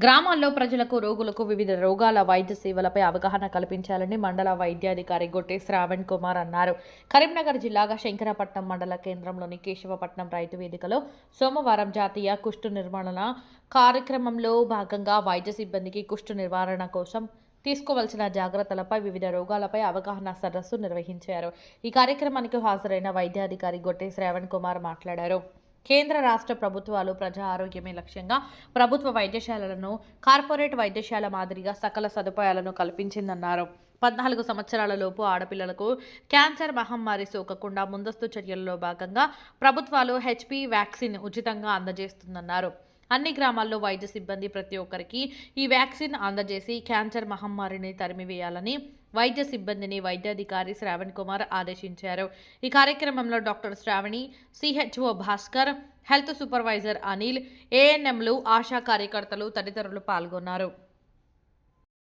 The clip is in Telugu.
గ్రామాల్లో ప్రజలకు రోగులకు వివిధ రోగాల వైద్య సేవలపై అవగాహన కల్పించాలని మండల వైద్యాధికారి గొట్టె శ్రావణ్ కుమార్ అన్నారు. కరీంనగర్ జిల్లాగా శంకరపట్నం మండల కేంద్రంలోని కేశవపట్నం రైతు వేదికలో సోమవారం జాతీయ కుష్టు నిర్మూలన కార్యక్రమంలో భాగంగా వైద్య సిబ్బందికి కుష్టు నివారణ కోసం తీసుకోవాల్సిన జాగ్రత్తలపై వివిధ రోగాలపై అవగాహన సదస్సు నిర్వహించారు. ఈ కార్యక్రమానికి హాజరైన వైద్యాధికారి గొట్టె శ్రావణ్ కుమార్ మాట్లాడారు. కేంద్ర రాష్ట్ర ప్రభుత్వాలు ప్రజా ఆరోగ్యమే లక్ష్యంగా ప్రభుత్వ వైద్యశాలలను కార్పొరేట్ వైద్యశాల మాదిరిగా సకల సదుపాయాలను కల్పించిందన్నారు. 14 సంవత్సరాల లోపు ఆడపిల్లలకు క్యాన్సర్ మహమ్మారి సోకకుండా ముందస్తు చర్యల్లో భాగంగా ప్రభుత్వాలు హెచ్పి వ్యాక్సిన్ ఉచితంగా అందజేస్తుందన్నారు. అన్ని గ్రామాల్లో వైద్య సిబ్బంది ప్రతి ఒక్కరికి ఈ వ్యాక్సిన్ అందజేసి క్యాన్సర్ మహమ్మారిని తరిమివేయాలని వైద్య సిబ్బందిని వైద్యాధికారి శ్రావణ్ కుమార్ ఆదేశించారు. ఈ కార్యక్రమంలో doctor Sravani, CHO Bhaskar, health supervisor Anil, ఏఎన్ఎంలు, ఆశా కార్యకర్తలు తదితరులు పాల్గొన్నారు.